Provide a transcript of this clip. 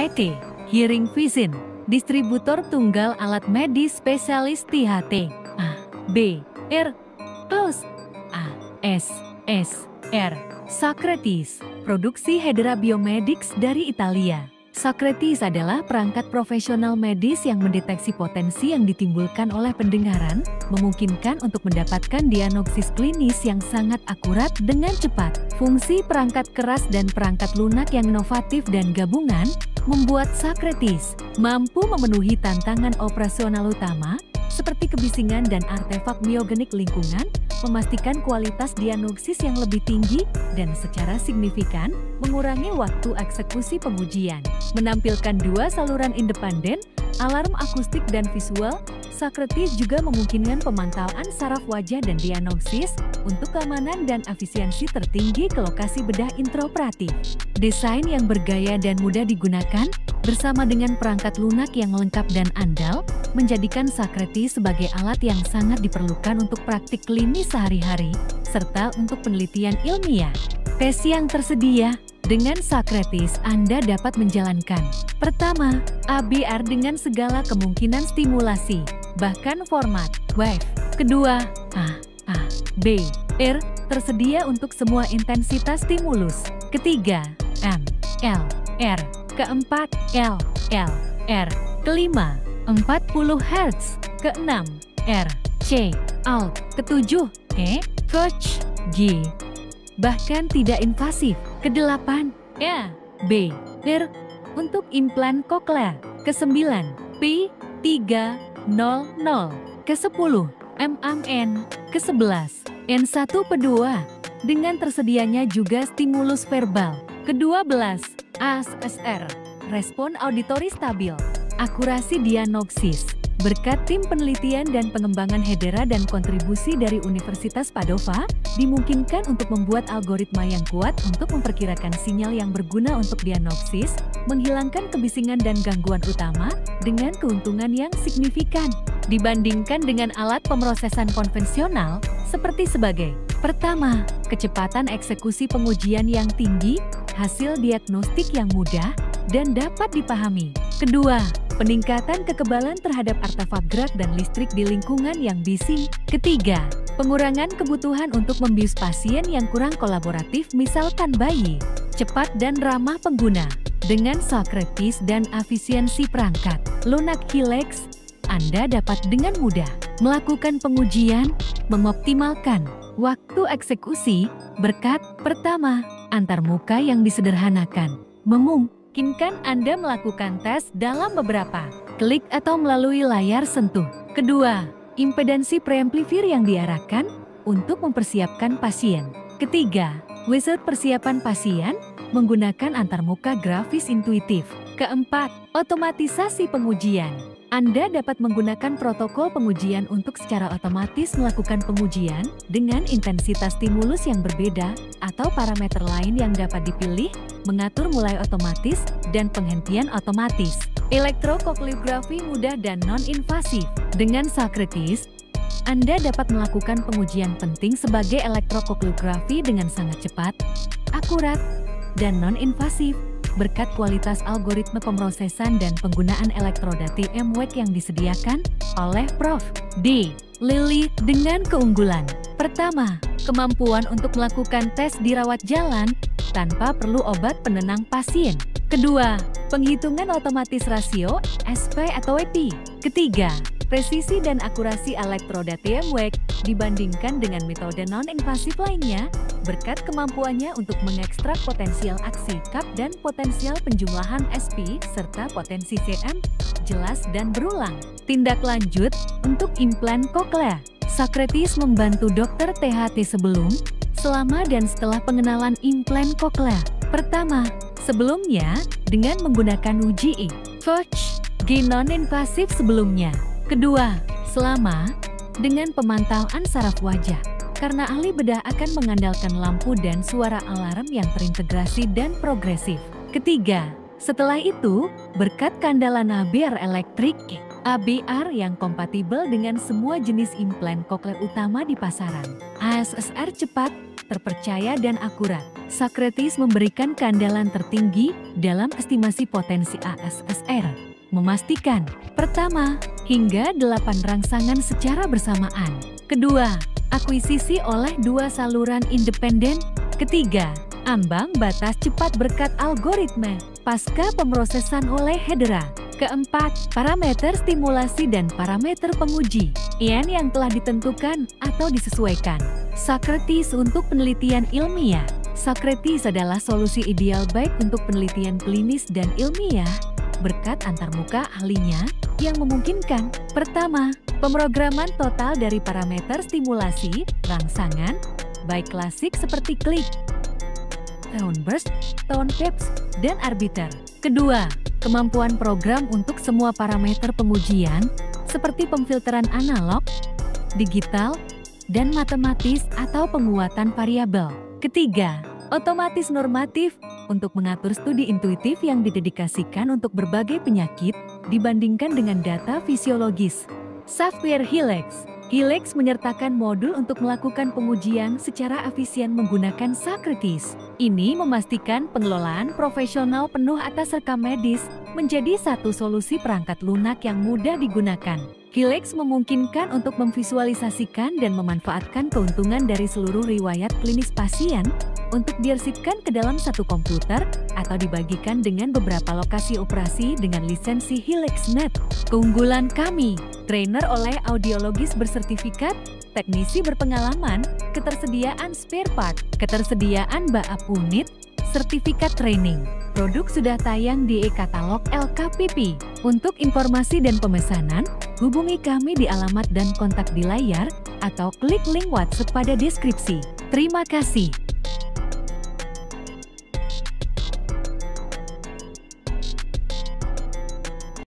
PT Hearing Vision, distributor tunggal alat medis spesialis THT, A, B, R, Close, A, S, R, Socrates, produksi Hedera Biomedics dari Italia. Socrates adalah perangkat profesional medis yang mendeteksi potensi yang ditimbulkan oleh pendengaran, memungkinkan untuk mendapatkan diagnosis klinis yang sangat akurat dengan cepat. Fungsi perangkat keras dan perangkat lunak yang inovatif dan gabungan, membuat Socrates mampu memenuhi tantangan operasional utama, seperti kebisingan dan artefak biogenik lingkungan, memastikan kualitas diagnosis yang lebih tinggi dan secara signifikan mengurangi waktu eksekusi pengujian. Menampilkan dua saluran independen, alarm akustik dan visual, Socrates juga memungkinkan pemantauan saraf wajah dan diagnosis untuk keamanan dan efisiensi tertinggi ke lokasi bedah intraoperatif. Desain yang bergaya dan mudah digunakan, bersama dengan perangkat lunak yang lengkap dan andal, menjadikan Socrates sebagai alat yang sangat diperlukan untuk praktik klinis sehari-hari, serta untuk penelitian ilmiah. Tes yang tersedia, dengan Socrates Anda dapat menjalankan. Pertama, ABR dengan segala kemungkinan stimulasi, bahkan format wave. Kedua, A, B, R, tersedia untuk semua intensitas stimulus. Ketiga, M, L, R. Keempat, L, R. Kelima, 40 Hz. Keenam, R, C, Alt. Ketujuh, E, Coach, G. Bahkan tidak invasif. Kedelapan, A, B, R, untuk implan koklea. Kesembilan, P, 300. Kesepuluh, MMN. Kesebelas, N1P2, dengan tersedianya juga stimulus verbal. Kedua belas, ASR, respon auditori stabil. Akurasi diagnosis, berkat tim penelitian dan pengembangan Hedera dan kontribusi dari Universitas Padova, dimungkinkan untuk membuat algoritma yang kuat untuk memperkirakan sinyal yang berguna untuk diagnosis, menghilangkan kebisingan dan gangguan utama, dengan keuntungan yang signifikan, dibandingkan dengan alat pemrosesan konvensional, seperti sebagai: pertama, kecepatan eksekusi pengujian yang tinggi, hasil diagnostik yang mudah, dan dapat dipahami. Kedua, peningkatan kekebalan terhadap artefak gerak dan listrik di lingkungan yang bising. Ketiga, pengurangan kebutuhan untuk membius pasien yang kurang kolaboratif, misalkan bayi. Cepat dan ramah pengguna. Dengan Socrates dan efisiensi perangkat lunak Helix, Anda dapat dengan mudah melakukan pengujian, mengoptimalkan waktu eksekusi, berkat pertama, antarmuka yang disederhanakan, memungkinkan Anda melakukan tes dalam beberapa klik atau melalui layar sentuh. Kedua, impedansi preamplifier yang diarahkan untuk mempersiapkan pasien. Ketiga, wizard persiapan pasien menggunakan antarmuka grafis intuitif. Keempat, otomatisasi pengujian. Anda dapat menggunakan protokol pengujian untuk secara otomatis melakukan pengujian dengan intensitas stimulus yang berbeda atau parameter lain yang dapat dipilih, mengatur mulai otomatis dan penghentian otomatis. Elektrokokleografi mudah dan non-invasif. Dengan Socrates, Anda dapat melakukan pengujian penting sebagai elektrokokleografi dengan sangat cepat, akurat, dan non-invasif, berkat kualitas algoritma pemrosesan dan penggunaan elektroda TMWEC yang disediakan oleh Prof. D. Lilly dengan keunggulan. Pertama, kemampuan untuk melakukan tes di rawat jalan tanpa perlu obat penenang pasien. Kedua, penghitungan otomatis rasio, SP atau EP. Ketiga, presisi dan akurasi elektroda TMWEC dibandingkan dengan metode non-invasif lainnya, berkat kemampuannya untuk mengekstrak potensial aksi kap dan potensial penjumlahan SP serta potensi CM, jelas dan berulang. Tindak lanjut untuk implan koklea. Socrates membantu dokter THT sebelum, selama dan setelah pengenalan implan koklea. Pertama, sebelumnya dengan menggunakan UGI, Coach, G non-invasif sebelumnya. Kedua, selama dengan pemantauan saraf wajah. Karena ahli bedah akan mengandalkan lampu dan suara alarm yang terintegrasi dan progresif. Ketiga, setelah itu, berkat keandalan ABR elektrik, ABR yang kompatibel dengan semua jenis implan koklea utama di pasaran. ASR cepat, terpercaya dan akurat. Socrates memberikan keandalan tertinggi dalam estimasi potensi ASSR. Memastikan, pertama, hingga 8 rangsangan secara bersamaan. Kedua, akuisisi oleh 2 saluran independen. Ketiga, ambang batas cepat berkat algoritma pasca pemrosesan oleh Hedera. Keempat, parameter stimulasi dan parameter penguji yang telah ditentukan atau disesuaikan. Socrates untuk penelitian ilmiah. Socrates adalah solusi ideal baik untuk penelitian klinis dan ilmiah berkat antarmuka ahlinya yang memungkinkan. Pertama, pemrograman total dari parameter stimulasi, rangsangan, baik klasik seperti klik, tone burst, tone peps, dan arbiter. Kedua, kemampuan program untuk semua parameter pengujian seperti pemfilteran analog, digital, dan matematis atau penguatan variabel. Ketiga, otomatis normatif untuk mengatur studi intuitif yang didedikasikan untuk berbagai penyakit dibandingkan dengan data fisiologis. Software Helix. Helix menyertakan modul untuk melakukan pengujian secara efisien menggunakan Socrates. Ini memastikan pengelolaan profesional penuh atas rekam medis menjadi satu solusi perangkat lunak yang mudah digunakan. Helix memungkinkan untuk memvisualisasikan dan memanfaatkan keuntungan dari seluruh riwayat klinis pasien untuk diarsipkan ke dalam satu komputer atau dibagikan dengan beberapa lokasi operasi dengan lisensi HelixNet. Keunggulan kami, trainer oleh audiologis bersertifikat, teknisi berpengalaman, ketersediaan spare part, ketersediaan backup unit, sertifikat training. Produk sudah tayang di e-katalog LKPP. Untuk informasi dan pemesanan, hubungi kami di alamat dan kontak di layar atau klik link WhatsApp pada deskripsi. Terima kasih.